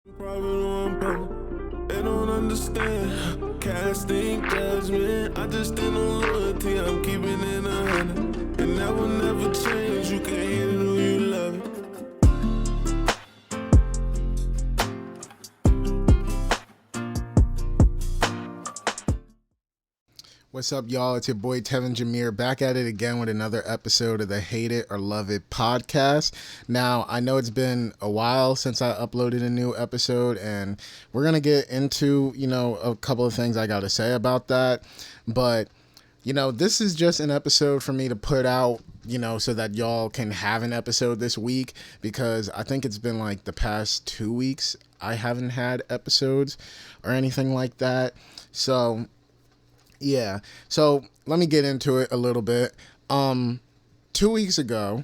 They don't understand. Casting judgment. I just stand on loyalty. I'm keeping it 100. And that will never change. You can hate it or you love it. What's up, y'all? It's your boy Tevin Jameer back at it again with another episode of the Hate It or Love It podcast. Now, I know it's been a while since I uploaded a new episode, and we're going to get into, a couple of things I got to say about that. But, this is just an episode for me to put out, so that y'all can have an episode this week, because I think it's been like the past 2 weeks I haven't had episodes or anything like that. So yeah, so let me get into it a little bit. 2 weeks ago,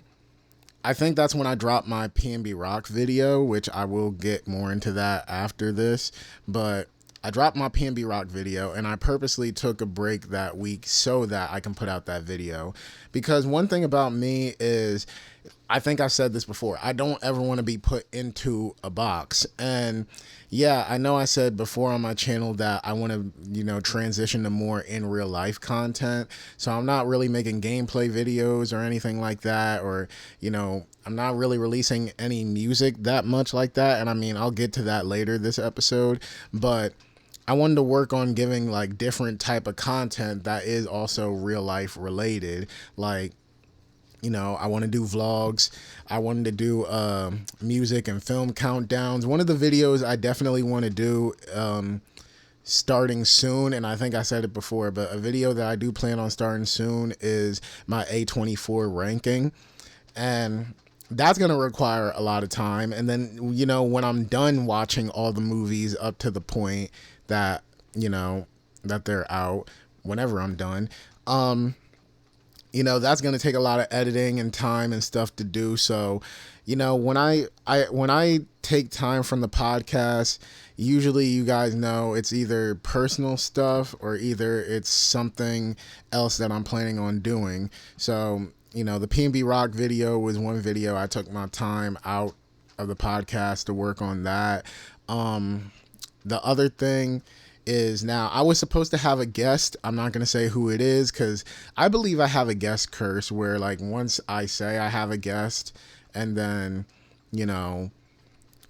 I think that's when I dropped my PNB Rock video, which I will get more into that after this. But I dropped my PNB Rock video, and I purposely took a break that week so that I can put out that video. Because one thing about me is, I think I've said this before, I don't ever want to be put into a box. And yeah, I know I said before on my channel that I want to, transition to more in real life content. So I'm not really making gameplay videos or anything like that, or, I'm not really releasing any music that much like that. And I mean, I'll get to that later this episode, but I wanted to work on giving like different type of content that is also real life related. Like, I want to do vlogs. I wanted to do music and film countdowns. One of the videos I definitely want to do starting soon, and I think I said it before, but a video that I do plan on starting soon is my A24 ranking. And that's going to require a lot of time. And then, when I'm done watching all the movies up to the point that, that they're out, whenever I'm done, that's going to take a lot of editing and time and stuff to do. So, when I take time from the podcast, usually you guys know it's either personal stuff or either it's something else that I'm planning on doing. So, the PNB Rock video was one video. I took my time out of the podcast to work on that. The other thing is, now I was supposed to have a guest. I'm not going to say who it is, because I believe I have a guest curse where, like, once I say I have a guest and then,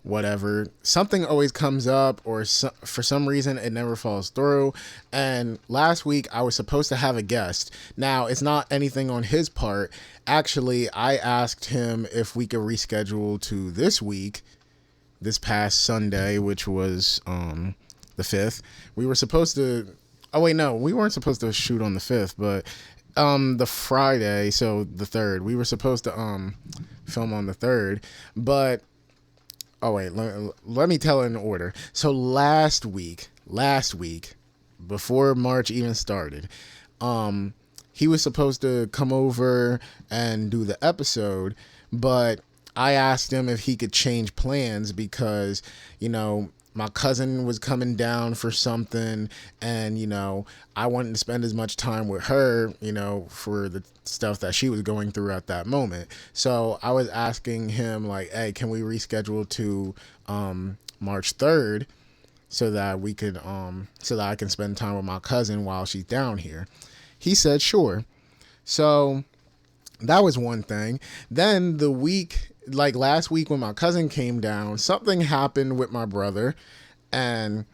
whatever, something always comes up, or for some reason it never falls through. And last week I was supposed to have a guest. Now, it's not anything on his part. Actually, I asked him if we could reschedule to this week, this past Sunday, which was the 5th. We were supposed to, we weren't supposed to shoot on the 5th, but the Friday, so the 3rd, we were supposed to film on the 3rd. But let me tell it in order. So last week, before March even started, he was supposed to come over and do the episode, but I asked him if he could change plans because, my cousin was coming down for something, and, I wanted to spend as much time with her, for the stuff that she was going through at that moment. So I was asking him, like, hey, can we reschedule to March 3rd so that we could, so that I can spend time with my cousin while she's down here? He said, sure. So that was one thing. Then the week, like last week when my cousin came down, something happened with my brother and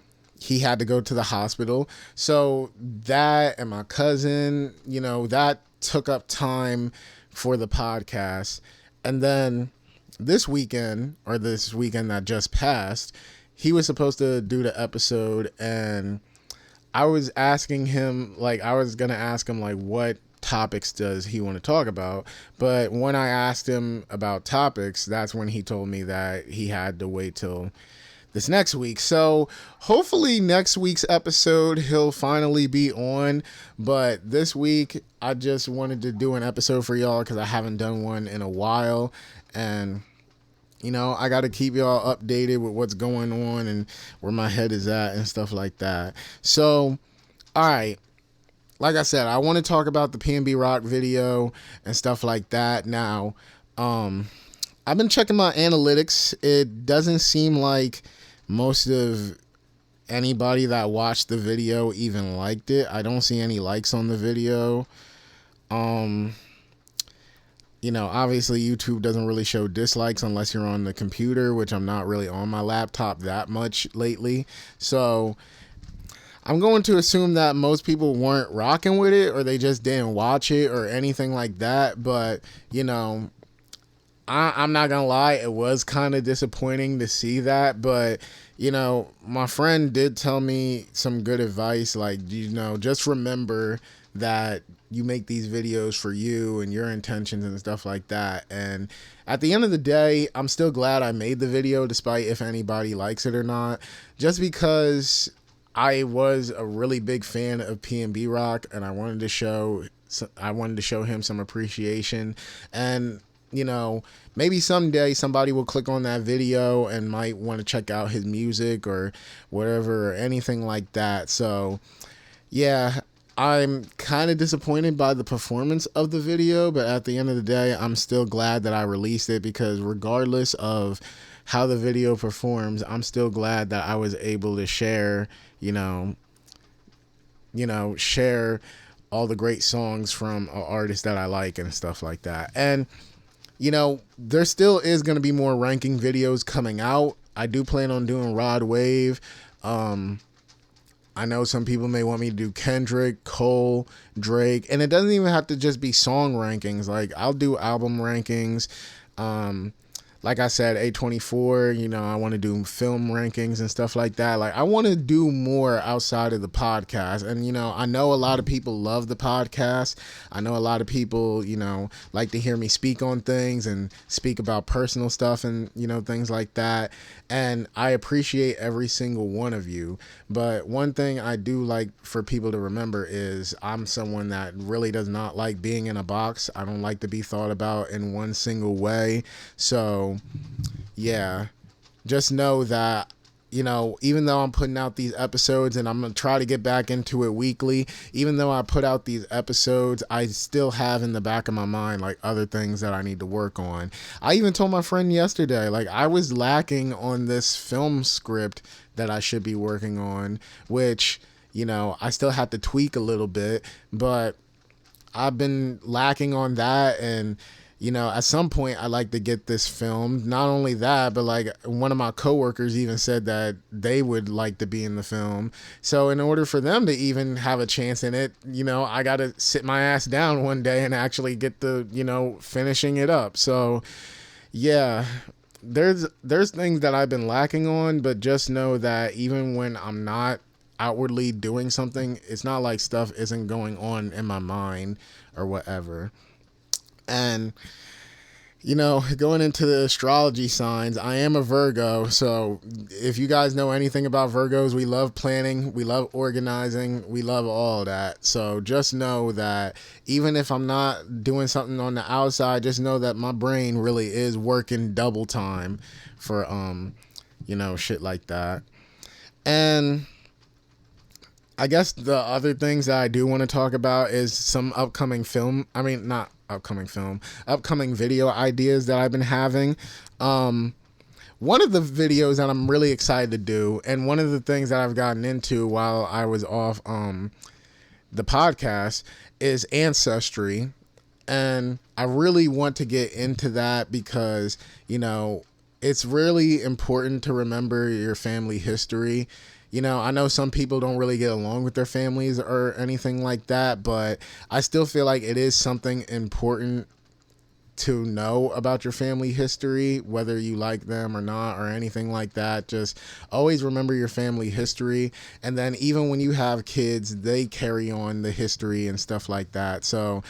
he had to go to the hospital. So that and my cousin, that took up time for the podcast. And then this weekend that just passed, he was supposed to do the episode, and I was asking him, like, I was going to ask him, like, what topics does he want to talk about? But when I asked him about topics, that's when he told me that he had to wait till this next week. So hopefully next week's episode he'll finally be on. But this week I just wanted to do an episode for y'all because I haven't done one in a while, and I got to keep y'all updated with what's going on and where my head is at and stuff like that. So all right, like I said, I want to talk about the PNB Rock video and stuff like that. Now, I've been checking my analytics. It doesn't seem like most of anybody that watched the video even liked it. I don't see any likes on the video. Obviously YouTube doesn't really show dislikes unless you're on the computer, which I'm not really on my laptop that much lately. So I'm going to assume that most people weren't rocking with it, or they just didn't watch it or anything like that. But, I'm not going to lie, it was kind of disappointing to see that. But, my friend did tell me some good advice. Like, just remember that you make these videos for you and your intentions and stuff like that. And at the end of the day, I'm still glad I made the video, despite if anybody likes it or not, just because I was a really big fan of PNB Rock, and I wanted to show him some appreciation. And maybe someday somebody will click on that video and might want to check out his music or whatever, or anything like that. So yeah, I'm kind of disappointed by the performance of the video, but at the end of the day, I'm still glad that I released it, because regardless of how the video performs, I'm still glad that I was able to share, share all the great songs from an artist that I like and stuff like that. And, there still is going to be more ranking videos coming out. I do plan on doing Rod Wave. I know some people may want me to do Kendrick, Cole, Drake, and it doesn't even have to just be song rankings. Like, I'll do album rankings. Like I said, A24, I want to do film rankings and stuff like that. Like, I want to do more outside of the podcast. And, I know a lot of people love the podcast. I know a lot of people, like to hear me speak on things and speak about personal stuff and, things like that. And I appreciate every single one of you. But one thing I do like for people to remember is I'm someone that really does not like being in a box. I don't like to be thought about in one single way. So yeah, just know that, even though I'm putting out these episodes, and I'm going to try to get back into it weekly, even though I put out these episodes, I still have in the back of my mind, like, other things that I need to work on. I even told my friend yesterday, like, I was lacking on this film script that I should be working on, which, I still have to tweak a little bit, but I've been lacking on that. And at some point I'd like to get this filmed. Not only that, but like, one of my coworkers even said that they would like to be in the film. So in order for them to even have a chance in it, I got to sit my ass down one day and actually get the, finishing it up. So yeah, there's things that I've been lacking on, but just know that even when I'm not outwardly doing something, it's not like stuff isn't going on in my mind or whatever. And, going into the astrology signs, I am a Virgo. So if you guys know anything about Virgos, we love planning, we love organizing, we love all that. So just know that even if I'm not doing something on the outside, just know that my brain really is working double time for, shit like that. And I guess the other things that I do want to talk about is some upcoming video ideas that I've been having. One of the videos that I'm really excited to do, and one of the things that I've gotten into while I was off the podcast, is Ancestry. And I really want to get into that because, it's really important to remember your family history. I know some people don't really get along with their families or anything like that, but I still feel like it is something important to know about your family history, whether you like them or not or anything like that. Just always remember your family history. And then even when you have kids, they carry on the history and stuff like that. So,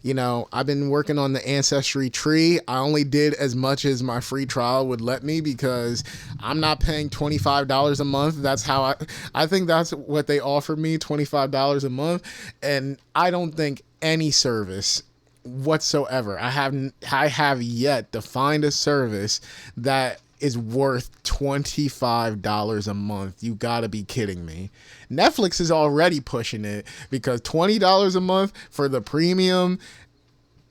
I've been working on the ancestry tree. I only did as much as my free trial would let me because I'm not paying $25 a month. That's how I think that's what they offer me, $25 a month. And I don't think any service whatsoever, I have yet to find a service that is worth $25 a month. You gotta be kidding me. Netflix is already pushing it because $20 a month for the premium,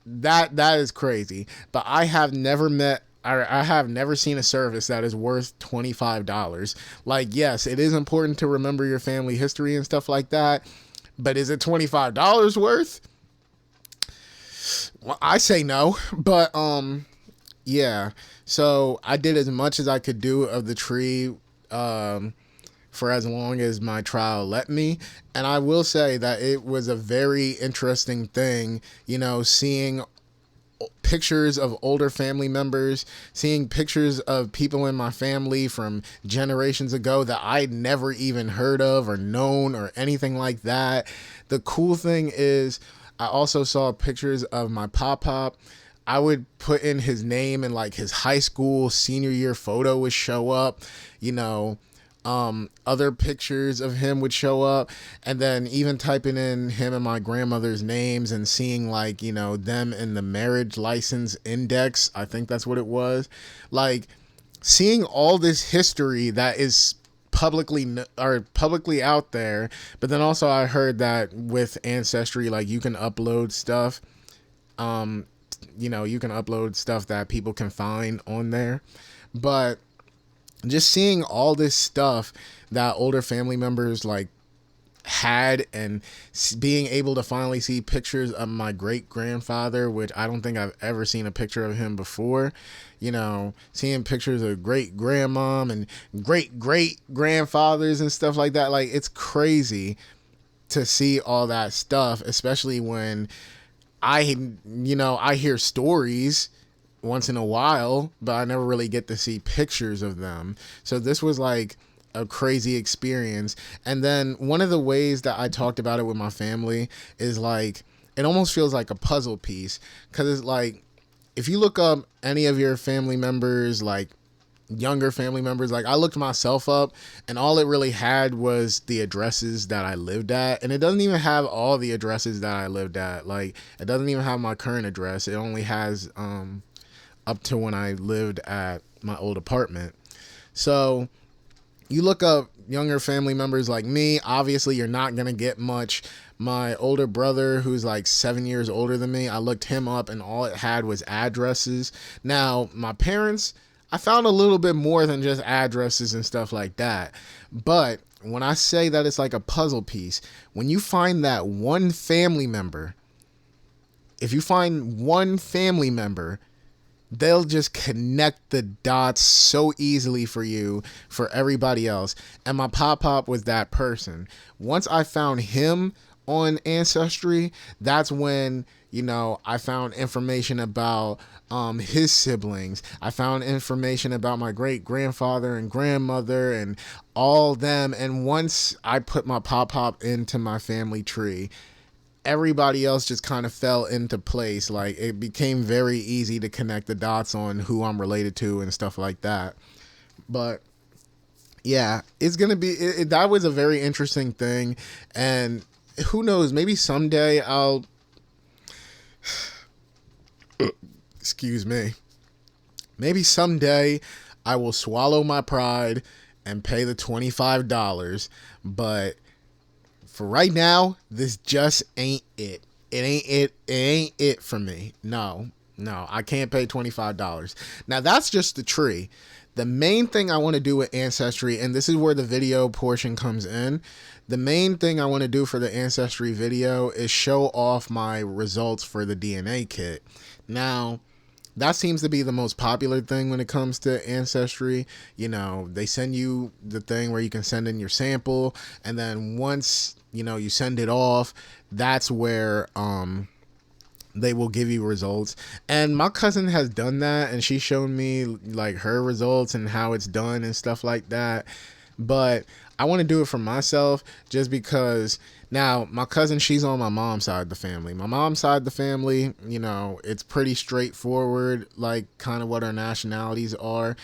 that is crazy. But I have never met I have never seen a service that is worth $25. Like, yes, it is important to remember your family history and stuff like that, but is it $25 worth? Well, I say no, but yeah. So I did as much as I could do of the tree for as long as my trial let me. And I will say that it was a very interesting thing, seeing pictures of older family members, seeing pictures of people in my family from generations ago that I'd never even heard of or known or anything like that. The cool thing is I also saw pictures of my pop. I would put in his name and like his high school senior year photo would show up, other pictures of him would show up, and then even typing in him and my grandmother's names and seeing like, them in the marriage license index, I think that's what it was, like seeing all this history that is publicly out there. But then also I heard that with Ancestry, like you can upload stuff, you can upload stuff that people can find on there. But just seeing all this stuff that older family members like had, and being able to finally see pictures of my great grandfather, which I don't think I've ever seen a picture of him before, seeing pictures of great grandmom and great grandfathers and stuff like that. Like, it's crazy to see all that stuff, especially when I hear stories once in a while, but I never really get to see pictures of them. So this was like a crazy experience. And then one of the ways that I talked about it with my family is like, it almost feels like a puzzle piece, because it's like, if you look up any of your family members, like younger family members, like I looked myself up and all it really had was the addresses that I lived at, and it doesn't even have all the addresses that I lived at. Like, it doesn't even have my current address. It only has up to when I lived at my old apartment. So you look up younger family members like me, obviously you're not going to get much. My older brother, who's like 7 years older than me, I looked him up and all it had was addresses. Now, my parents, I found a little bit more than just addresses and stuff like that. But when I say that it's like a puzzle piece, when you find that one family member, if you find one family member, they'll just connect the dots so easily for you, for everybody else. And my pop was that person. Once I found him on Ancestry, that's when, I found information about his siblings. I found information about my great grandfather and grandmother and all them. And once I put my pop into my family tree, everybody else just kind of fell into place. Like, it became very easy to connect the dots on who I'm related to and stuff like that. But yeah, it's going to be, that was a very interesting thing. And who knows, maybe someday I'll, excuse me, maybe someday I will swallow my pride and pay the $25. But for right now, this just ain't it. It ain't it for me. No, I can't pay $25. Now, that's just the tree. The main thing I want to do with Ancestry, and this is where the video portion comes in, the main thing I want to do for the Ancestry video is show off my results for the DNA kit. Now, that seems to be the most popular thing when it comes to Ancestry. They send you the thing where you can send in your sample, and then once, you send it off, that's where they will give you results. And my cousin has done that, and she showed me like her results and how it's done and stuff like that. But I want to do it for myself, just because now my cousin, she's on my mom's side of the family. My mom's side of the family, it's pretty straightforward, like kind of what our nationalities are.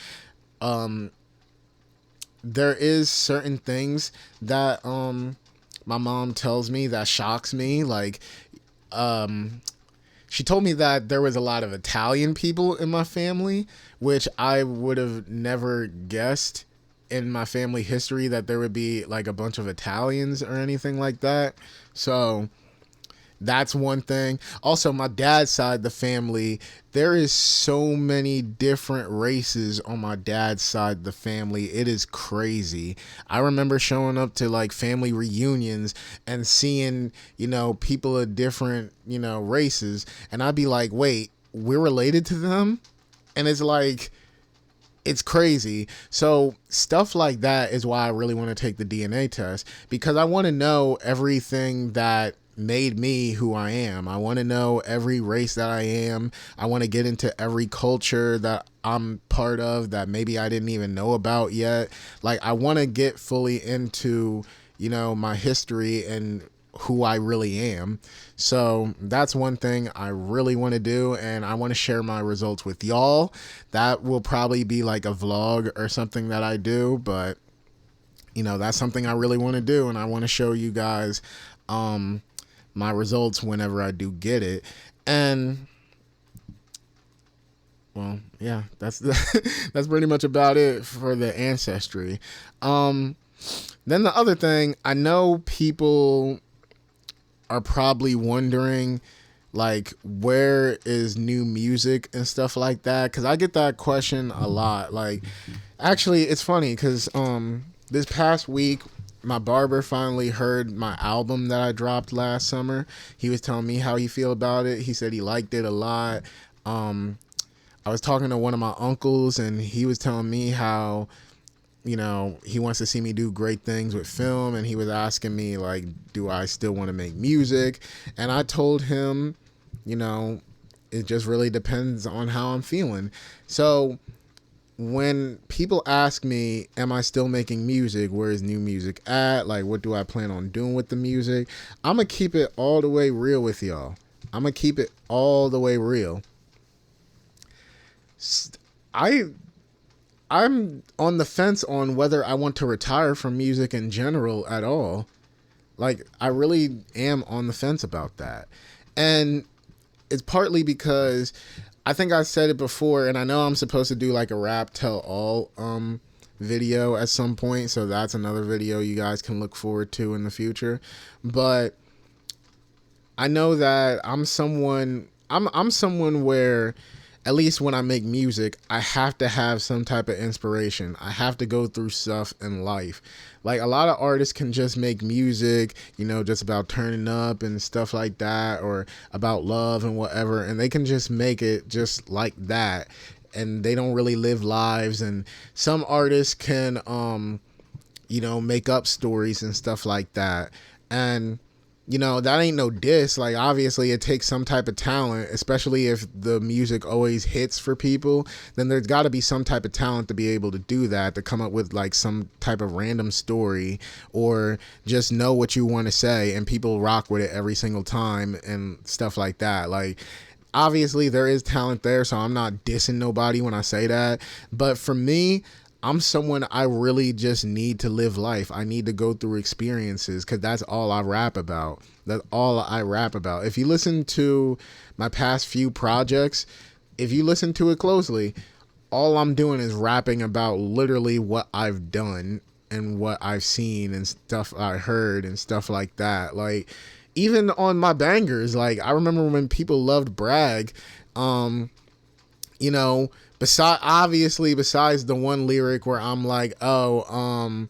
There is certain things that my mom tells me that shocks me. Like, she told me that there was a lot of Italian people in my family, which I would have never guessed in my family history, that there would be like a bunch of Italians or anything like that. So That's one thing. Also, my dad's side of the family, there is so many different races on my dad's side of the family. It is crazy. I remember showing up to like family reunions and seeing, people of different, races. And I'd be like, wait, we're related to them? And it's like, it's crazy. So stuff like that is why I really want to take the DNA test, because I want to know everything that made me who I am. I want to know every race that I am. I want to get into every culture that I'm part of that maybe I didn't even know about yet. Like, I want to get fully into, my history and who I really am. So that's one thing I really want to do, and I want to share my results with y'all. That will probably be like a vlog or something that I do, but that's something I really want to do, and I want to show you guys my results whenever I do get it. And well, yeah, that's that's pretty much about it for the ancestry. Then the other thing, I know people are probably wondering, like, where is new music and stuff like that, because I get that question a lot. Like, actually, it's funny because this past week my barber finally heard my album that I dropped last summer. He was telling me how he feel about it. He said he liked it a lot. I was talking to one of my uncles, and he was telling me how he wants to see me do great things with film, and he was asking me, like, do I still want to make music? And I told him, it just really depends on how I'm feeling. So when people ask me, am I still making music? Where is new music at? Like, what do I plan on doing with the music? I'm going to keep it all the way real with y'all. I'm going to keep it all the way real. I'm on the fence on whether I want to retire from music in general at all. Like, I really am on the fence about that. And it's partly because I think I said it before, and I know I'm supposed to do like a rap tell all video at some point, so that's another video you guys can look forward to in the future. But I know that I'm someone where, at least when I make music, I have to have some type of inspiration. I have to go through stuff in life. Like, a lot of artists can just make music, just about turning up and stuff like that, or about love and whatever, and they can just make it just like that, and they don't really live lives. And some artists can, make up stories and stuff like that. And that ain't no diss. Like, obviously it takes some type of talent, especially if the music always hits for people. Then there's got to be some type of talent to be able to do that, to come up with like some type of random story, or just know what you want to say and people rock with it every single time and stuff like that. Like, obviously there is talent there, so I'm not dissing nobody when I say that. But for me, I'm someone, I really just need to live life. I need to go through experiences, because that's all I rap about. That's all I rap about. If you listen to my past few projects, if you listen to it closely, all I'm doing is rapping about literally what I've done and what I've seen and stuff I heard and stuff like that. Like, even on my bangers, like, I remember when people loved Brag, besides the one lyric where I'm like, I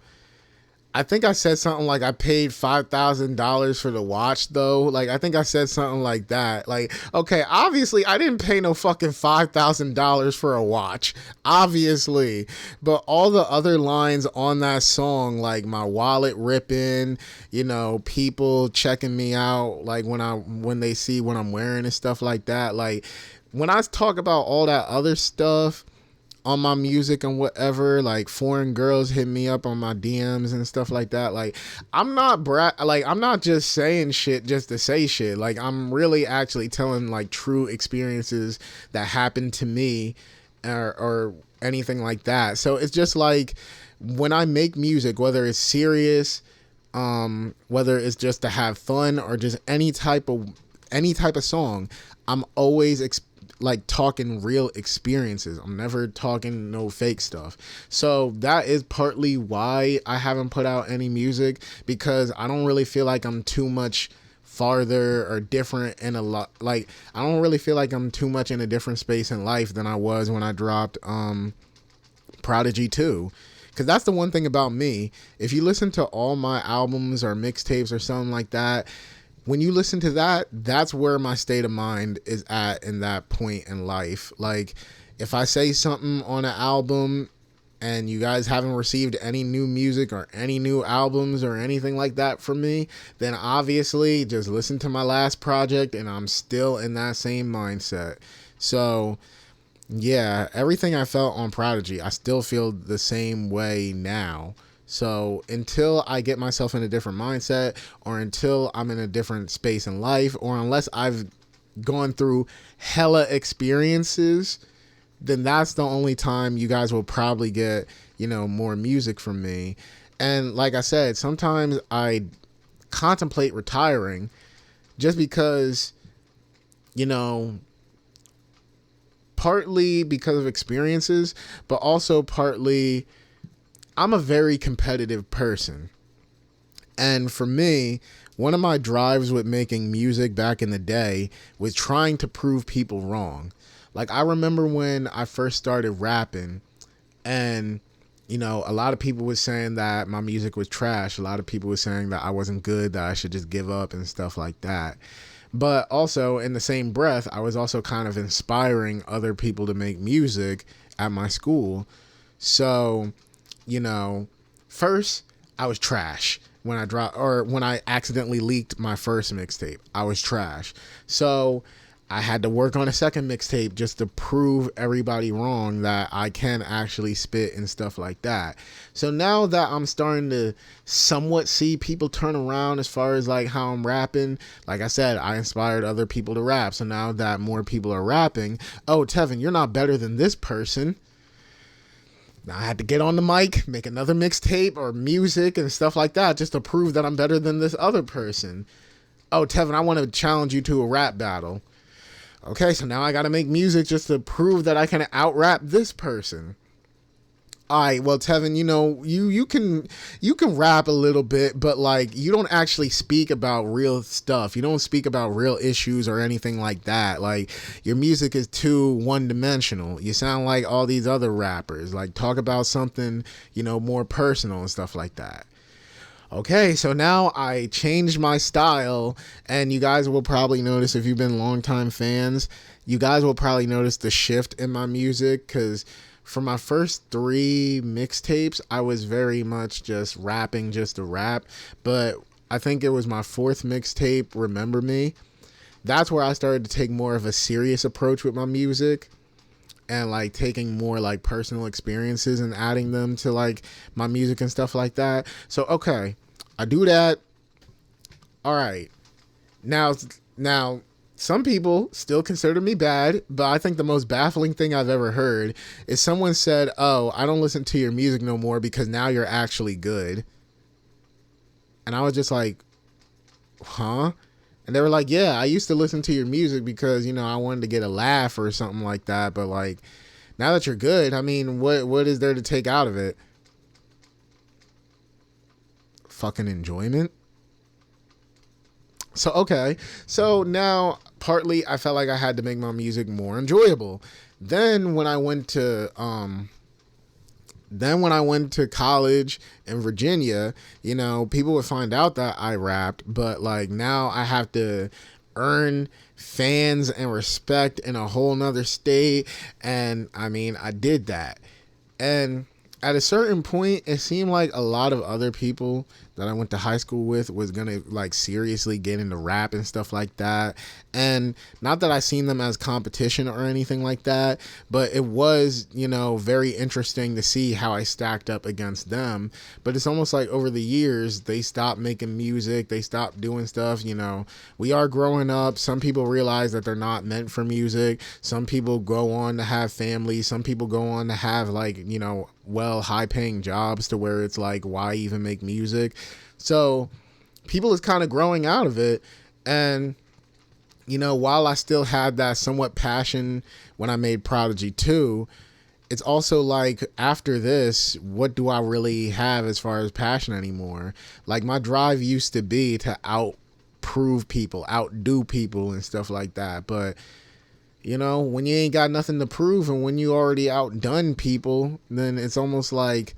think I said something like I paid $5,000 for the watch though. Like, I think I said something like that. Like, okay, obviously I didn't pay no fucking $5,000 for a watch, obviously. But all the other lines on that song, like my wallet ripping, people checking me out, like when they see what I'm wearing and stuff like that. Like, when I talk about all that other stuff on my music and whatever, like foreign girls hit me up on my DMs and stuff like that, like, I'm not just saying shit just to say shit. Like, I'm really actually telling like true experiences that happened to me, or anything like that. So it's just like, when I make music, whether it's serious, whether it's just to have fun, or just any type of song, I'm always like talking real experiences. I'm never talking no fake stuff. So that is partly why I haven't put out any music, because I don't really feel like I'm too much farther or different in a lot. Like, I don't really feel like I'm too much in a different space in life than I was when I dropped Prodigy 2. Because that's the one thing about me. If you listen to all my albums or mixtapes or something like that, when you listen to that, that's where my state of mind is at in that point in life. Like, if I say something on an album and you guys haven't received any new music or any new albums or anything like that from me, then obviously just listen to my last project and I'm still in that same mindset. So yeah, everything I felt on Prodigy, I still feel the same way now. So until I get myself in a different mindset, or until I'm in a different space in life, or unless I've gone through hella experiences, then that's the only time you guys will probably get, more music from me. And like I said, sometimes I contemplate retiring just because, partly because of experiences, but also partly I'm a very competitive person. And for me, one of my drives with making music back in the day was trying to prove people wrong. Like, I remember when I first started rapping and, a lot of people were saying that my music was trash. A lot of people were saying that I wasn't good, that I should just give up and stuff like that. But also in the same breath, I was also kind of inspiring other people to make music at my school. So, first I was trash when I accidentally leaked my first mixtape. I was trash. So I had to work on a second mixtape just to prove everybody wrong that I can actually spit and stuff like that. So now that I'm starting to somewhat see people turn around as far as like how I'm rapping, like I said, I inspired other people to rap. So now that more people are rapping, oh, Tevin, you're not better than this person. Now I had to get on the mic, make another mixtape or music and stuff like that just to prove that I'm better than this other person. Oh, Tevin, I want to challenge you to a rap battle. Okay, so now I got to make music just to prove that I can out-rap this person. All right, well, Tevin, you can rap a little bit, but like you don't actually speak about real stuff. You don't speak about real issues or anything like that. Like, your music is too one-dimensional. You sound like all these other rappers. Like, talk about something, more personal and stuff like that. Okay, so now I changed my style, and you guys will probably notice, if you've been longtime fans, you guys will probably notice the shift in my music, because for my first 3 mixtapes, I was very much just rapping just to rap, but I think it was my 4th mixtape, Remember Me. That's where I started to take more of a serious approach with my music, and like taking more like personal experiences and adding them to like my music and stuff like that. So, okay, I do that. All right. Now, some people still consider me bad, but I think the most baffling thing I've ever heard is someone said, oh, I don't listen to your music no more because now you're actually good. And I was just like, huh? And they were like, yeah, I used to listen to your music because, I wanted to get a laugh or something like that. But like, now that you're good, I mean, what is there to take out of it? Fucking enjoyment. So, okay. So now partly I felt like I had to make my music more enjoyable. Then when I went to college in Virginia, people would find out that I rapped, but like now I have to earn fans and respect in a whole nother state. And I mean, I did that. And at a certain point, it seemed like a lot of other people that I went to high school with was going to like seriously get into rap and stuff like that. And not that I seen them as competition or anything like that, but it was, very interesting to see how I stacked up against them. But it's almost like over the years, they stopped making music. They stopped doing stuff. We are growing up. Some people realize that they're not meant for music. Some people go on to have families. Some people go on to have like, high paying jobs to where it's like, why even make music? So people is kind of growing out of it. And, while I still had that somewhat passion when I made Prodigy 2, it's also like after this, what do I really have as far as passion anymore? Like my drive used to be to outprove people, outdo people and stuff like that. But, you know, when you ain't got nothing to prove and when you already outdone people, then it's almost like,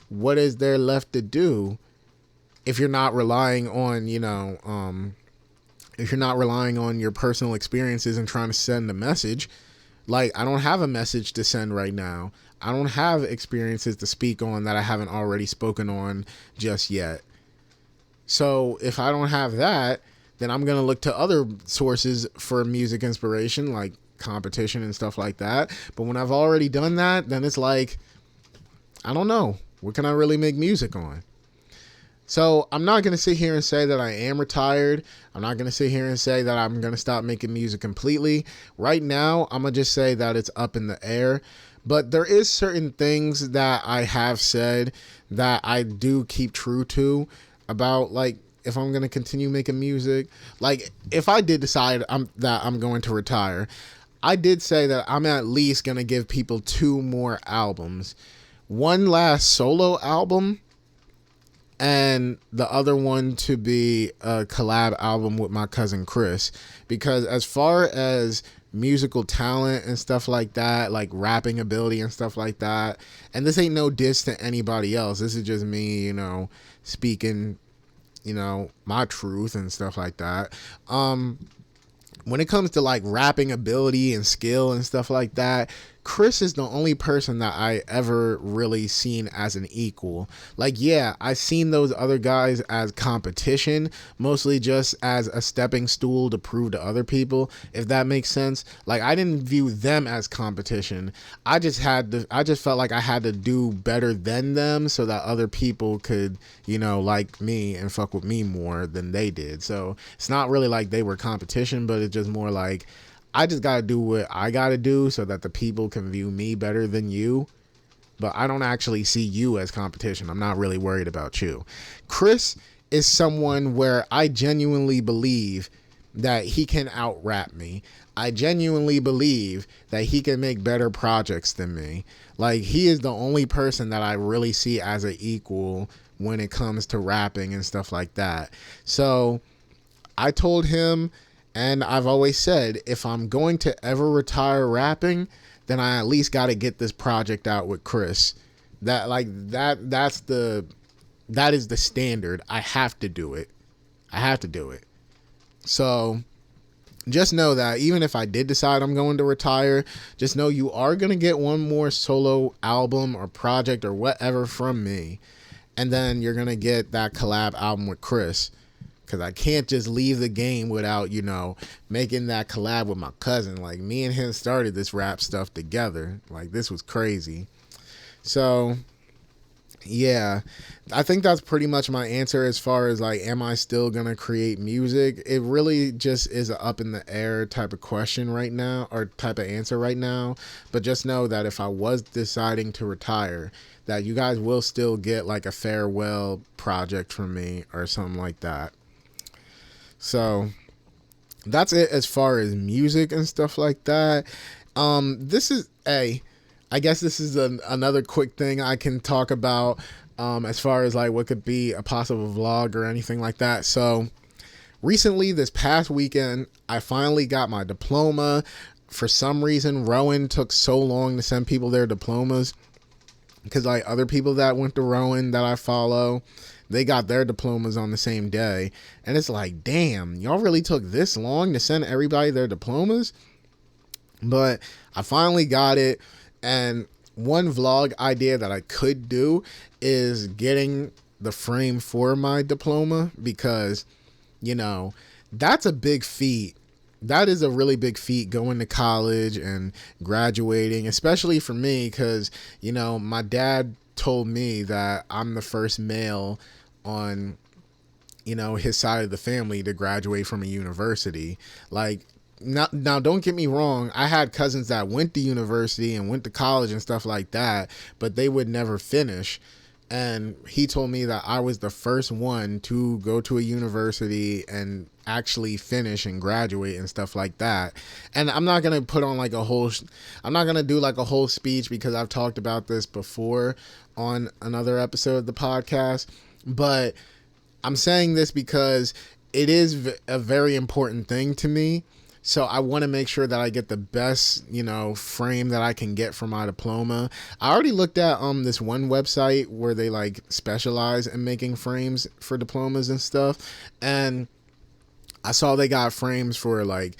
what is there left to do if you're not relying on, if you're not relying on your personal experiences and trying to send a message? Like, I don't have a message to send right now. I don't have experiences to speak on that I haven't already spoken on just yet. So if I don't have that, then I'm going to look to other sources for music inspiration, like competition and stuff like that. But when I've already done that, then it's like, I don't know. What can I really make music on? So I'm not going to sit here and say that I am retired. I'm not going to sit here and say that I'm going to stop making music completely. Right now, I'm going to just say that it's up in the air. But there is certain things that I have said that I do keep true to about, like, if I'm going to continue making music. Like, if I did decide that I'm going to retire, I did say that I'm at least going to give people 2 more albums. One last solo album, and the other one to be a collab album with my cousin Chris. Because as far as musical talent and stuff like that, like rapping ability and stuff like that, and this ain't no diss to anybody else, this is just me, speaking, my truth and stuff like that. When it comes to like rapping ability and skill and stuff like that, Chris is the only person that I ever really seen as an equal. Like, yeah, I've seen those other guys as competition, mostly just as a stepping stool to prove to other people, if that makes sense. Like, I didn't view them as competition. I just felt like I had to do better than them so that other people could, like me and fuck with me more than they did. So it's not really like they were competition, but it's just more like, I just got to do what I got to do so that the people can view me better than you. But I don't actually see you as competition. I'm not really worried about you. Chris is someone where I genuinely believe that he can out-rap me. I genuinely believe that he can make better projects than me. Like, he is the only person that I really see as an equal when it comes to rapping and stuff like that. So I told him, and I've always said, if I'm going to ever retire rapping, then I at least got to get this project out with Chris. That is the standard. I have to do it. So just know that even if I did decide I'm going to retire, just know you are going to get one more solo album or project or whatever from me. And then you're going to get that collab album with Chris. Because I can't just leave the game without, making that collab with my cousin. Like, me and him started this rap stuff together. Like, this was crazy. So, yeah. I think that's pretty much my answer as far as, like, am I still going to create music? It really just is an up in the air type of question right now, or type of answer right now. But just know that if I was deciding to retire, that you guys will still get, like, a farewell project from me or something like that. So that's it as far as music and stuff like that. I guess this is another quick thing I can talk about as far as like what could be a possible vlog or anything like that. So recently, this past weekend, I finally got my diploma. For some reason, Rowan took so long to send people their diplomas because like other people that went to Rowan that I follow, they got their diplomas on the same day. And it's like, damn, y'all really took this long to send everybody their diplomas? But I finally got it. And one vlog idea that I could do is getting the frame for my diploma because, that's a big feat. That is a really big feat, going to college and graduating, especially for me because, my dad told me that I'm the first male on, his side of the family to graduate from a university. Like, now don't get me wrong. I had cousins that went to university and went to college and stuff like that, but they would never finish. And he told me that I was the first one to go to a university and actually finish and graduate and stuff like that. And I'm not going to put on like I'm not going to do like a whole speech because I've talked about this before on another episode of the podcast. But I'm saying this because it is a very important thing to me. So I want to make sure that I get the best, frame that I can get for my diploma. I already looked at this one website where they like specialize in making frames for diplomas and stuff, and I saw they got frames for like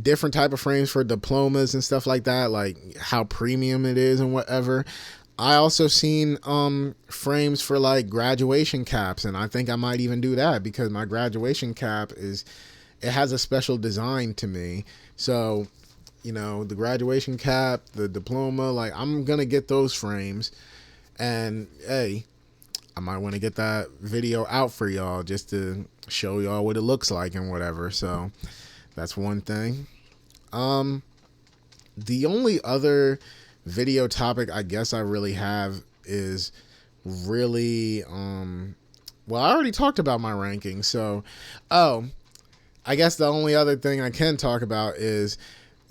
different type of frames for diplomas and stuff like that, like how premium it is and whatever. I also seen frames for like graduation caps, and I think I might even do that because my graduation cap it has a special design to me. So, the graduation cap, the diploma, like I'm gonna get those frames, and hey, I might want to get that video out for y'all just to show y'all what it looks like and whatever. So that's one thing. The only other video topic I guess I really have is really, well, I already talked about my rankings. So, I guess the only other thing I can talk about is,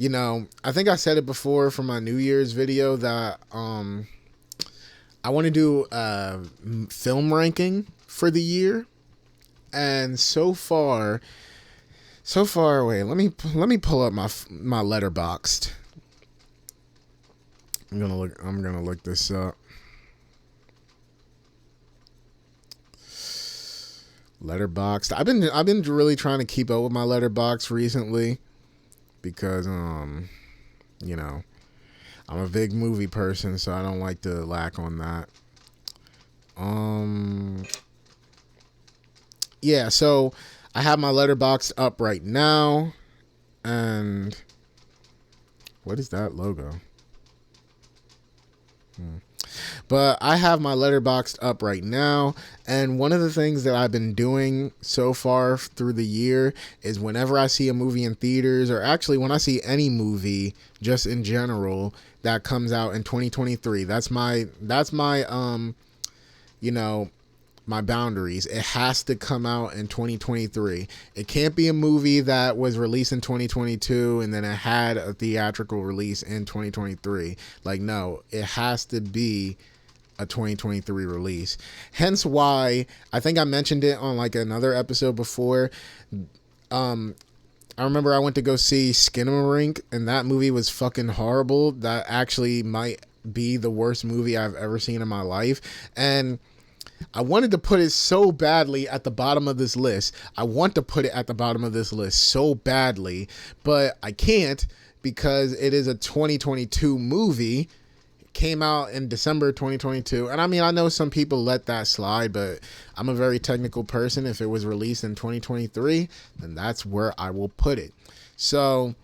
I think I said it before for my New Year's video that I want to do a film ranking for the year. And so far, wait, let me pull up my Letterboxd. I'm gonna look this up. Letterboxd. I've been really trying to keep up with my Letterboxd recently because I'm a big movie person, so I don't like to lack on that. Yeah, so I have my Letterboxd up right now, and what is that logo? But I have my Letterboxd up right now, and one of the things that I've been doing so far through the year is whenever I see a movie in theaters, or actually when I see any movie just in general that comes out in 2023, that's my my boundaries. It has to come out in 2023. It can't be a movie that was released in 2022 and then it had a theatrical release in 2023. Like, no, it has to be a 2023 release. Hence why I think I mentioned it on like another episode before. I remember I went to go see Skinamarink, and that movie was fucking horrible. That actually might be the worst movie I've ever seen in my life. And I wanted to put it so badly at the bottom of this list. I want to put it at the bottom of this list so badly, but I can't because it is a 2022 movie. It came out in December 2022. And I mean, I know some people let that slide, but I'm a very technical person. If it was released in 2023, then that's where I will put it. So,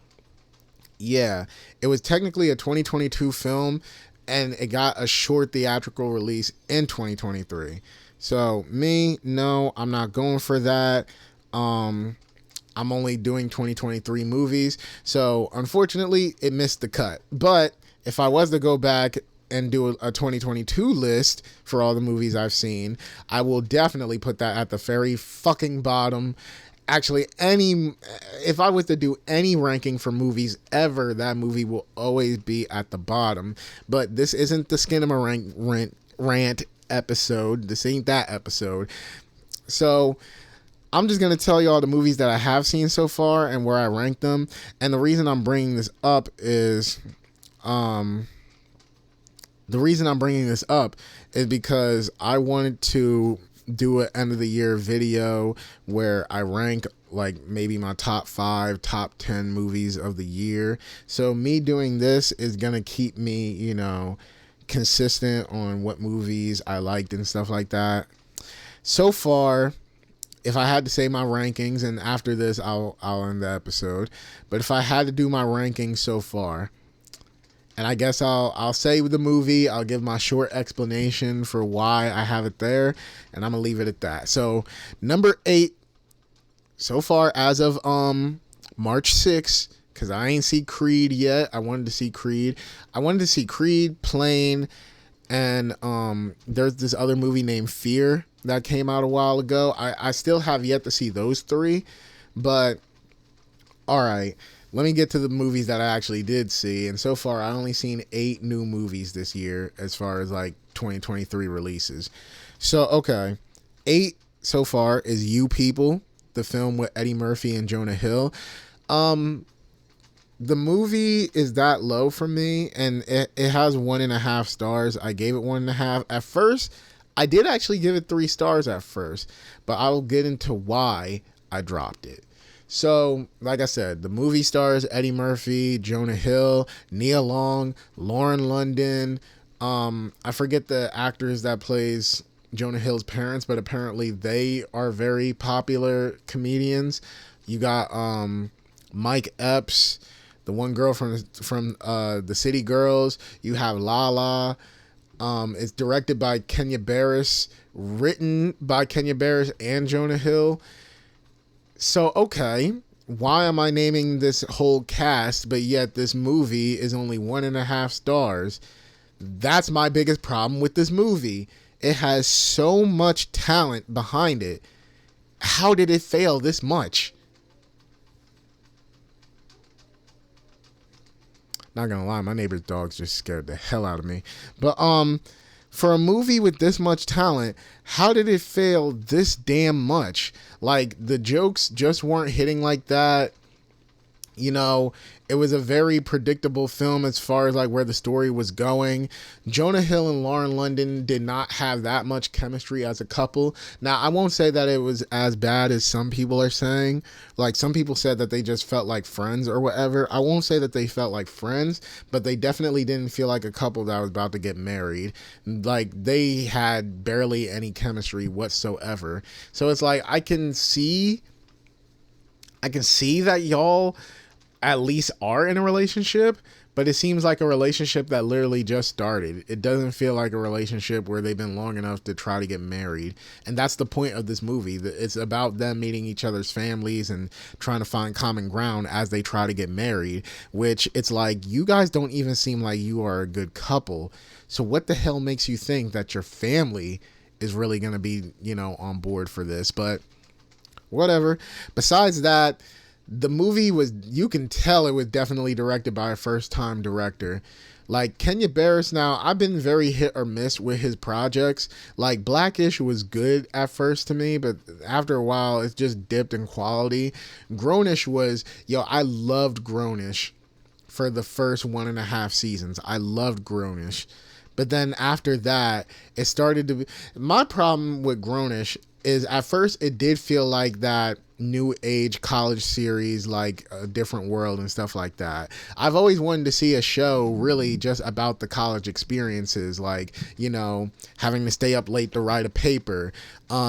yeah, it was technically a 2022 film, and it got a short theatrical release in 2023. So no, I'm not going for that. I'm only doing 2023 movies. So unfortunately, it missed the cut. But if I was to go back and do a 2022 list for all the movies I've seen, I will definitely put that at the very fucking bottom. Actually, if I was to do any ranking for movies ever, that movie will always be at the bottom. But this isn't the Skinamarink rant episode. This ain't that episode. So I'm just going to tell y'all the movies that I have seen so far and where I rank them. And the reason I'm bringing this up is because I wanted to do an end of the year video where I rank like maybe my top 5, top 10 movies of the year. So me doing this is gonna keep me, consistent on what movies I liked and stuff like that. So far, if I had to say my rankings, and after this I'll end the episode, but if I had to do my rankings so far, and I guess I'll say the movie, I'll give my short explanation for why I have it there, and I'm going to leave it at that. So, number 8, so far as of March 6th, because I ain't see Creed yet. I wanted to see Creed. Plane, and there's this other movie named Fear that came out a while ago. I still have yet to see those 3, but all right. Let me get to the movies that I actually did see. And so far, I only seen 8 new movies this year as far as like 2023 releases. So, okay. 8 so far is You People. the film with Eddie Murphy and Jonah Hill. The movie is that low for me, and it has 1.5 stars. I gave it 1.5. At first, I did actually give it 3 stars at first, but I will get into why I dropped it. So, like I said, the movie stars Eddie Murphy, Jonah Hill, Nia Long, Lauren London. I forget the actors that plays Jonah Hill's parents, but apparently they are very popular comedians. You got Mike Epps, the one girl from the City Girls. You have Lala. It's directed by Kenya Barris, written by Kenya Barris and Jonah Hill. So, okay, why am I naming this whole cast, but yet this movie is only 1.5 stars? That's my biggest problem with this movie. It has so much talent behind it. How did it fail this much? Not gonna lie, my neighbor's dogs just scared the hell out of me. But for a movie with this much talent, how did it fail this damn much? Like, the jokes just weren't hitting like that. You know, it was a very predictable film as far as like where the story was going. Jonah Hill and Lauren London did not have that much chemistry as a couple. Now, I won't say that it was as bad as some people are saying. Like, some people said that they just felt like friends or whatever. I won't say that they felt like friends, but they definitely didn't feel like a couple that was about to get married. Like, they had barely any chemistry whatsoever. So it's like, I can see that y'all at least are in a relationship, but it seems like a relationship that literally just started. It doesn't feel like a relationship where they've been long enough to try to get married. And that's the point of this movie. It's about them meeting each other's families and trying to find common ground as they try to get married, which it's like, you guys don't even seem like you are a good couple. So what the hell makes you think that your family is really going to be, on board for this? But whatever. Besides that, the movie was, you can tell it was definitely directed by a first-time director. Like, Kenya Barris, now, I've been very hit or miss with his projects. Like, Blackish was good at first to me, but after a while, it's just dipped in quality. Grownish was, I loved Grownish for the first 1.5 seasons. I loved Grownish. But then after that, it started to be, my problem with Grownish is at first it did feel like that new age college series, like A Different World and stuff like that. I've always wanted to see a show really just about the college experiences, like, having to stay up late to write a paper,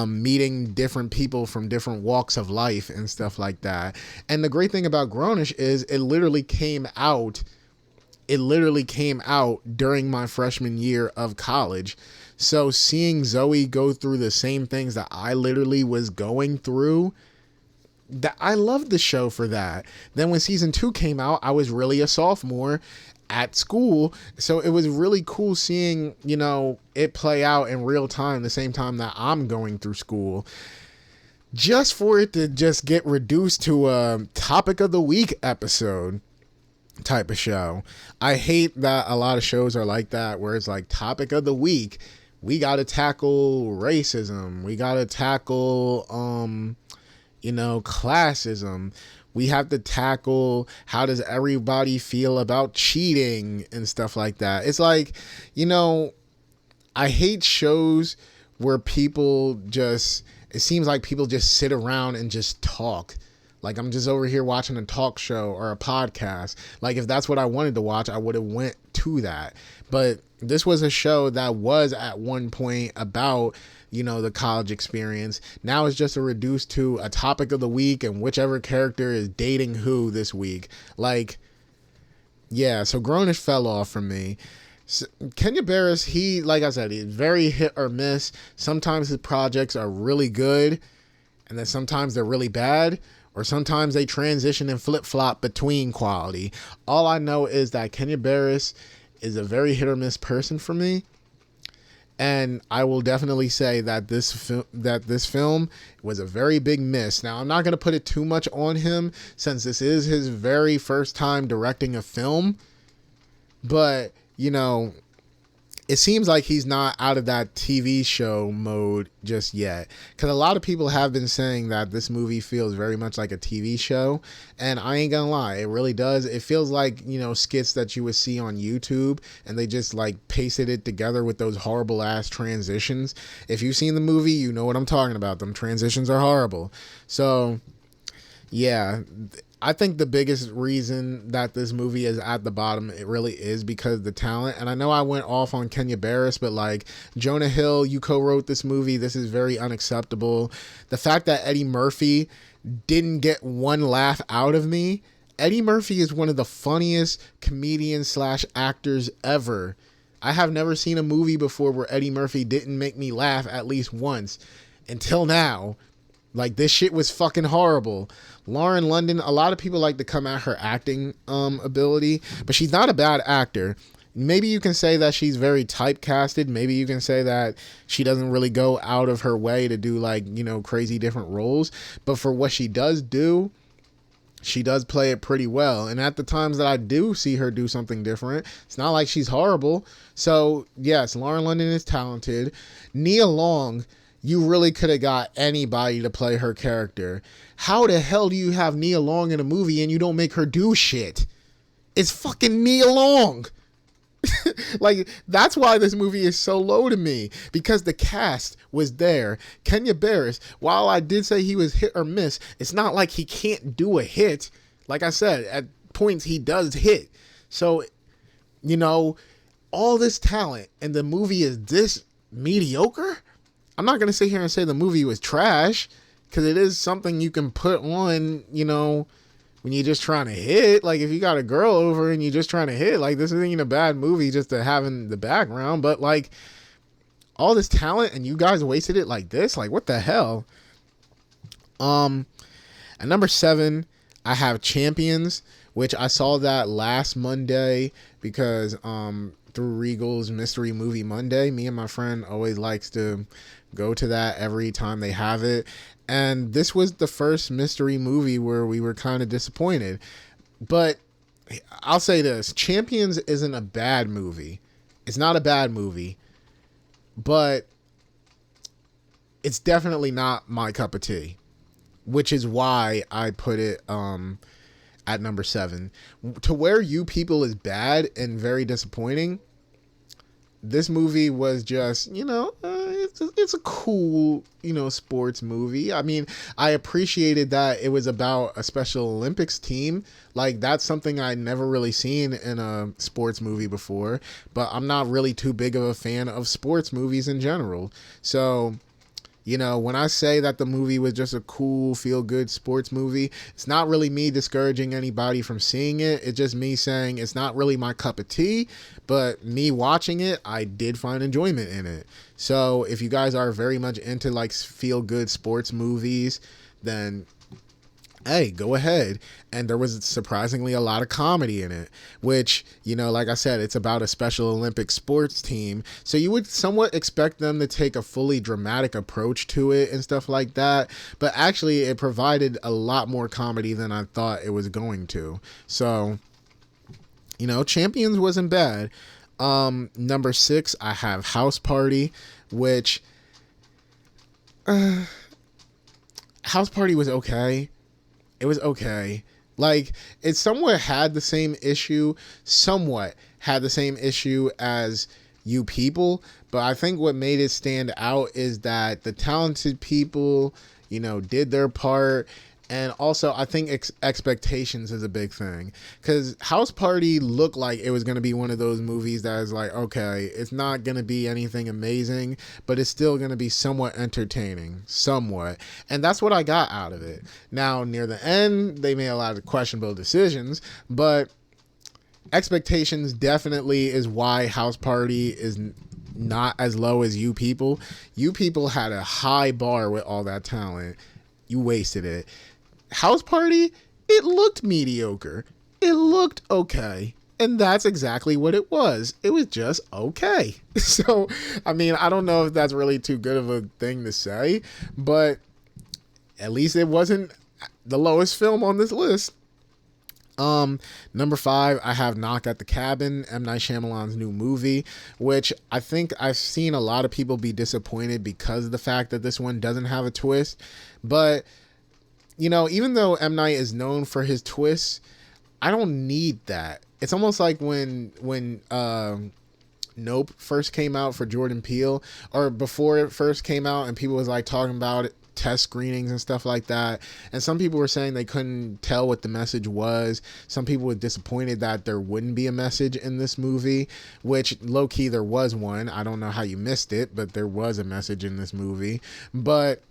meeting different people from different walks of life and stuff like that. And the great thing about Grownish is it literally came out during my freshman year of college. So seeing Zoe go through the same things that I literally was going through, that I loved the show for that. Then when season 2 came out, I was really a sophomore at school. So it was really cool seeing, it play out in real time, the same time that I'm going through school. Just for it to just get reduced to a topic of the week episode type of show. I hate that a lot of shows are like that, where it's like topic of the week. We got to tackle racism. We got to tackle, classism. We have to tackle how does everybody feel about cheating and stuff like that. It's like, I hate shows where it seems like people just sit around and just talk. Like, I'm just over here watching a talk show or a podcast. Like, if that's what I wanted to watch, I would have went to that. But this was a show that was at one point about, the college experience. Now it's just reduced to a topic of the week and whichever character is dating who this week. Like, yeah, so Grownish fell off from me. Kenya Barris, he, like I said, he's very hit or miss. Sometimes his projects are really good, and then sometimes they're really bad. Or sometimes they transition and flip-flop between quality. All I know is that Kenya Barris is a very hit or miss person for me. And I will definitely say that this film was a very big miss. Now, I'm not going to put it too much on him, since this is his very first time directing a film. But, it seems like he's not out of that TV show mode just yet. Because a lot of people have been saying that this movie feels very much like a TV show. And I ain't gonna lie, it really does. It feels like, skits that you would see on YouTube, and they just like pasted it together with those horrible ass transitions. If you've seen the movie, you know what I'm talking about. Them transitions are horrible. So, yeah, I think the biggest reason that this movie is at the bottom, it really is because of the talent. And I know I went off on Kenya Barris, but like, Jonah Hill, you co-wrote this movie. This is very unacceptable. The fact that Eddie Murphy didn't get one laugh out of me. Eddie Murphy is one of the funniest comedians / actors ever. I have never seen a movie before where Eddie Murphy didn't make me laugh at least once until now. Like, this shit was fucking horrible. Lauren London, a lot of people like to come at her acting ability, but she's not a bad actor. Maybe you can say that she's very typecasted. Maybe you can say that she doesn't really go out of her way to do like, crazy different roles. But for what she does do, she does play it pretty well. And at the times that I do see her do something different, it's not like she's horrible. So yes, Lauren London is talented. Nia Long, you really could have got anybody to play her character. How the hell do you have Nia Long in a movie and you don't make her do shit? It's fucking Nia Long. Like, that's why this movie is so low to me, because the cast was there. Kenya Barris, while I did say he was hit or miss, it's not like he can't do a hit. Like I said, at points he does hit. So, all this talent and the movie is this mediocre? I'm not going to sit here and say the movie was trash, because it is something you can put on, when you're just trying to hit. Like, if you got a girl over and you're just trying to hit, like, this isn't a bad movie just to have in the background. But, like, all this talent and you guys wasted it like this? Like, what the hell? At number 7, I have Champions, which I saw that last Monday because through Regal's Mystery Movie Monday, me and my friend always likes to go to that every time they have it. And this was the first mystery movie where we were kind of disappointed. But I'll say this, Champions isn't a bad movie. It's not a bad movie, but it's definitely not my cup of tea, which is why I put it at number 7. To where You People is bad and very disappointing, this movie was just, it's a cool, sports movie. I mean, I appreciated that it was about a Special Olympics team. Like, that's something I never really seen in a sports movie before, but I'm not really too big of a fan of sports movies in general. So, when I say that the movie was just a cool, feel-good sports movie, it's not really me discouraging anybody from seeing it. It's just me saying it's not really my cup of tea, but me watching it, I did find enjoyment in it. So if you guys are very much into like feel-good sports movies, then hey, go ahead. And there was surprisingly a lot of comedy in it, which, like I said, it's about a Special Olympic sports team. So you would somewhat expect them to take a fully dramatic approach to it and stuff like that. But actually, it provided a lot more comedy than I thought it was going to. So, Champions wasn't bad. Number 6, I have House Party, which House Party was okay. It was okay. Like, it somewhat had the same issue as You People, but I think what made it stand out is that the talented people, did their part. And also, I think expectations is a big thing, because House Party looked like it was going to be one of those movies that is like, okay, it's not going to be anything amazing, but it's still going to be somewhat entertaining, somewhat. And that's what I got out of it. Now, near the end, they made a lot of questionable decisions, but expectations definitely is why House Party is not as low as You People. You People had a high bar with all that talent. You wasted it. House Party, it looked mediocre. It looked okay. And that's exactly what it was. It was just okay. So, I mean, I don't know if that's really too good of a thing to say, but at least it wasn't the lowest film on this list. Number 5, I have Knock at the Cabin, M. Night Shyamalan's new movie, which I think I've seen a lot of people be disappointed because of the fact that this one doesn't have a twist. But, you know, even though M. Night is known for his twists, I don't need that. It's almost like when Nope first came out for Jordan Peele, or before it first came out, and people was like talking about it, test screenings and stuff like that, and some people were saying they couldn't tell what the message was. Some people were disappointed that there wouldn't be a message in this movie, which low-key there was one. I don't know how you missed it, but there was a message in this movie. But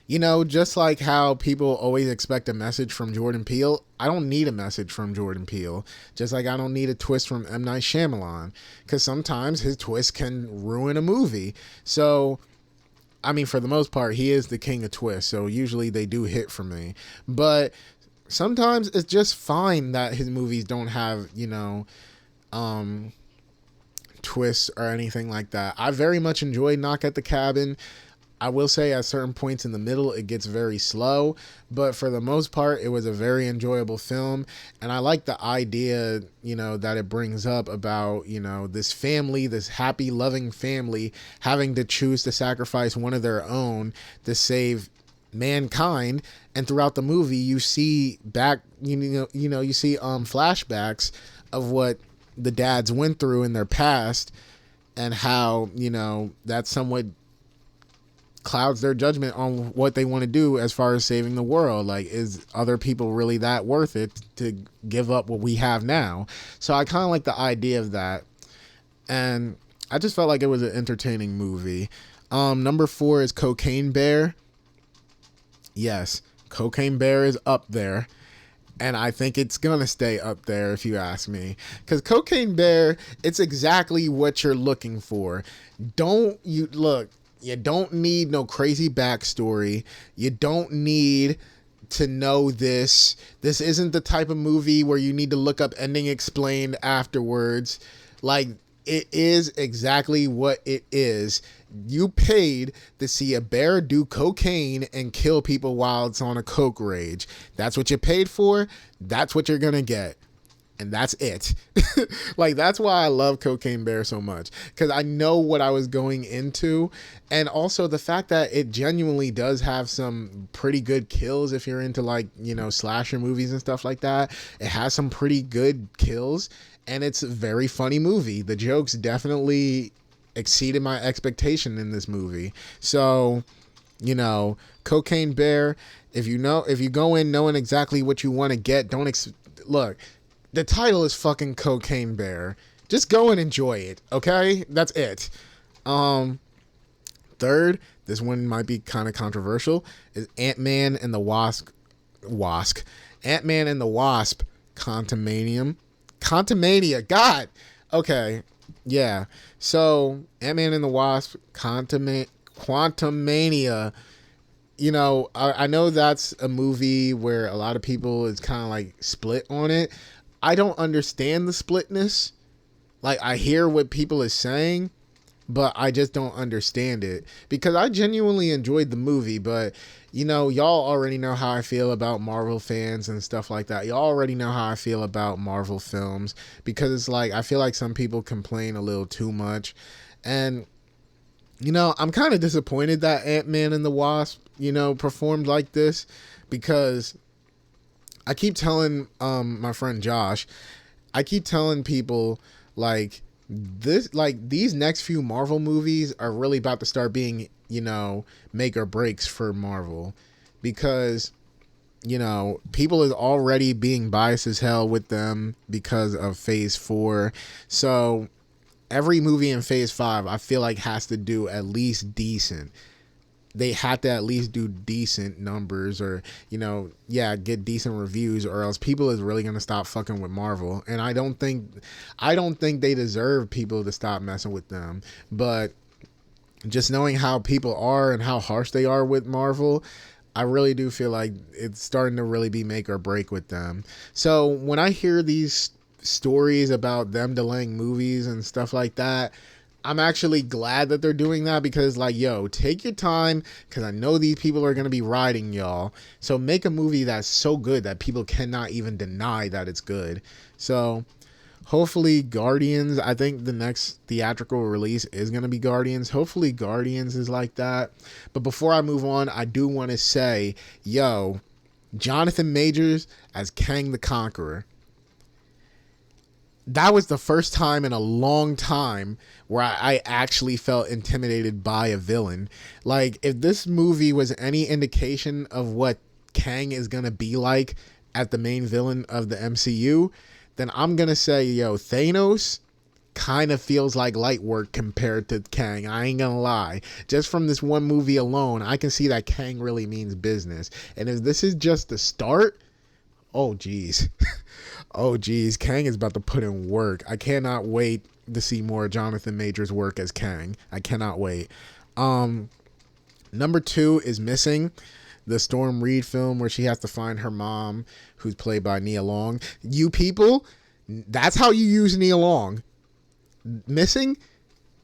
you know, just like how people always expect a message from Jordan Peele, I don't need a message from Jordan Peele. Just like I don't need a twist from M. Night Shyamalan, because sometimes his twist can ruin a movie. So, I mean, for the most part, he is the king of twists, so usually they do hit for me. But sometimes it's just fine that his movies don't have, you know, twists or anything like that. I very much enjoyed Knock at the Cabin. I will say at certain points in the middle, it gets very slow, but for the most part, it was a very enjoyable film. And I like the idea, you know, that it brings up about, you know, this family, this happy, loving family having to choose to sacrifice one of their own to save mankind. And throughout the movie, you see you see flashbacks of what the dads went through in their past, and how, you know, that somewhat clouds their judgment on what they want to do as far as saving the world. Like, is other people really that worth it to give up what we have now? So I kind of like the idea of that, and I just felt like it was an entertaining movie. Number 4 is Cocaine Bear. Yes, Cocaine Bear is up there, and I think it's gonna stay up there if you ask me, because Cocaine Bear, it's exactly what you're looking for. You don't need no crazy backstory. You don't need to know this. This isn't the type of movie where you need to look up ending explained afterwards. Like, it is exactly what it is. You paid to see a bear do cocaine and kill people while it's on a coke rage. That's what you paid for. That's what you're gonna get. And that's it. Like, that's why I love Cocaine Bear so much, because I know what I was going into. And also the fact that it genuinely does have some pretty good kills. If you're into, like, you know, slasher movies and stuff like that, it has some pretty good kills, and it's a very funny movie. The jokes definitely exceeded my expectation in this movie. So, you know, Cocaine Bear, if you go in knowing exactly what you want to get, look, the title is fucking Cocaine Bear. Just go and enjoy it, okay? That's it. Third, this one might be kind of controversial, is Ant-Man and the Wasp. Ant-Man and the Wasp, Quantumania. God! Okay, yeah. So, Ant-Man and the Wasp, Quantumania. You know, I know that's a movie where a lot of people is kind of like split on it. I don't understand the splitness. Like, I hear what people is saying, but I just don't understand it, because I genuinely enjoyed the movie. But, you know, y'all already know how I feel about Marvel fans and stuff like that. Y'all already know how I feel about Marvel films, because it's like, I feel like some people complain a little too much. And, you know, I'm kind of disappointed that Ant-Man and the Wasp, you know, performed like this, because I keep telling my friend Josh, I keep telling people, like, these next few Marvel movies are really about to start being, you know, make or breaks for Marvel, because, you know, people is already being biased as hell with them because of Phase 4. So every movie in Phase 5, I feel like, has to do at least decent. They had to at least do decent numbers, or, you know, get decent reviews, or else people is really going to stop fucking with Marvel. And I don't think they deserve people to stop messing with them. But just knowing how people are and how harsh they are with Marvel, I really do feel like it's starting to really be make or break with them. So when I hear these stories about them delaying movies and stuff like that, I'm actually glad that they're doing that because, like, yo, take your time because I know these people are going to be riding y'all. So make a movie that's so good that people cannot even deny that it's good. So hopefully Guardians, I think the next theatrical release is going to be Guardians. Hopefully Guardians is like that. But before I move on, I do want to say, yo, Jonathan Majors as Kang the Conqueror. That was the first time in a long time where I actually felt intimidated by a villain. Like, if this movie was any indication of what Kang is going to be like at the main villain of the MCU, then I'm going to say, yo, Thanos kind of feels like light work compared to Kang. I ain't going to lie. Just from this one movie alone, I can see that Kang really means business. And if this is just the start, oh, geez. Oh, geez. Kang is about to put in work. I cannot wait to see more Jonathan Majors work as Kang. I cannot wait. Number 2 is Missing, the Storm Reed film where she has to find her mom, who's played by Nia Long. You people, that's how you use Nia Long. Missing,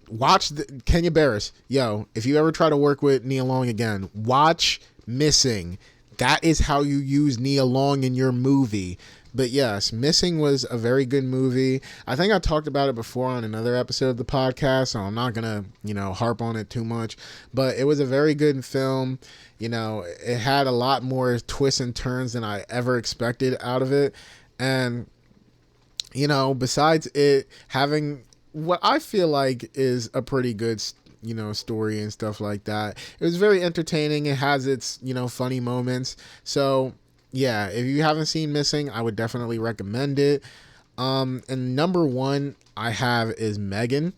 watch Kenya Barris. Yo, if you ever try to work with Nia Long again, watch Missing. That is how you use Nia Long in your movie. But yes, Missing was a very good movie. I think I talked about it before on another episode of the podcast, so I'm not going to, harp on it too much. But it was a very good film. It had a lot more twists and turns than I ever expected out of it. And, besides it having what I feel like is a pretty good story and stuff like that, it was very entertaining. It has its, funny moments. So, yeah, if you haven't seen Missing, I would definitely recommend it. And number 1 I have is Megan.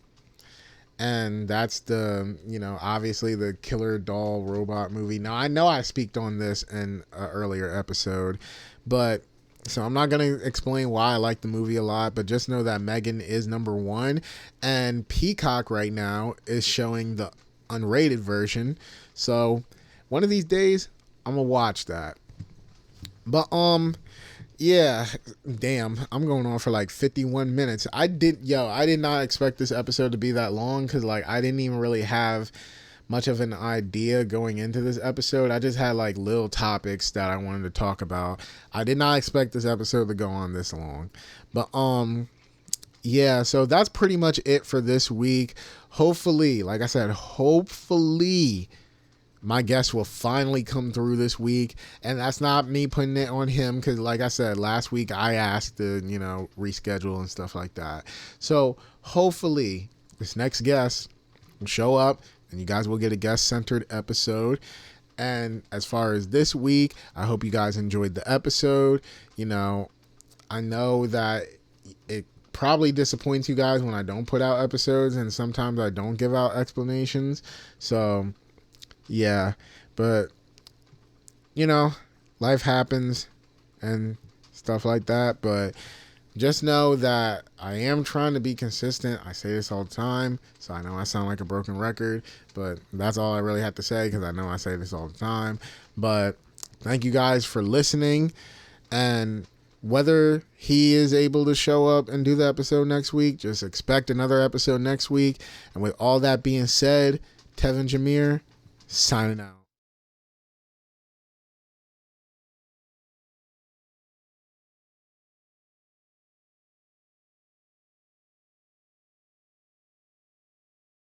And that's the, obviously the killer doll robot movie. Now, I know I speaked on this in an earlier episode, but so I'm not going to explain why I like the movie a lot, but just know that Megan is number 1. And Peacock right now is showing the unrated version. So one of these days, I'm going to watch that. But, yeah, damn, I'm going on for like 51 minutes. I did not expect this episode to be that long because, like, I didn't even really have much of an idea going into this episode. I just had, like, little topics that I wanted to talk about. I did not expect this episode to go on this long. But, yeah, so that's pretty much it for this week. Hopefully, like I said, my guest will finally come through this week, and that's not me putting it on him because, like I said, last week I asked to, reschedule and stuff like that. So hopefully this next guest will show up and you guys will get a guest-centered episode. And as far as this week, I hope you guys enjoyed the episode. I know that it probably disappoints you guys when I don't put out episodes, and sometimes I don't give out explanations. So yeah, but life happens and stuff like that. But just know that I am trying to be consistent. I say this all the time, so I know I sound like a broken record, but that's all I really have to say because I know I say this all the time. But thank you guys for listening, and whether he is able to show up and do the episode next week, just expect another episode next week. And with all that being said, Tevin Jameer signing out.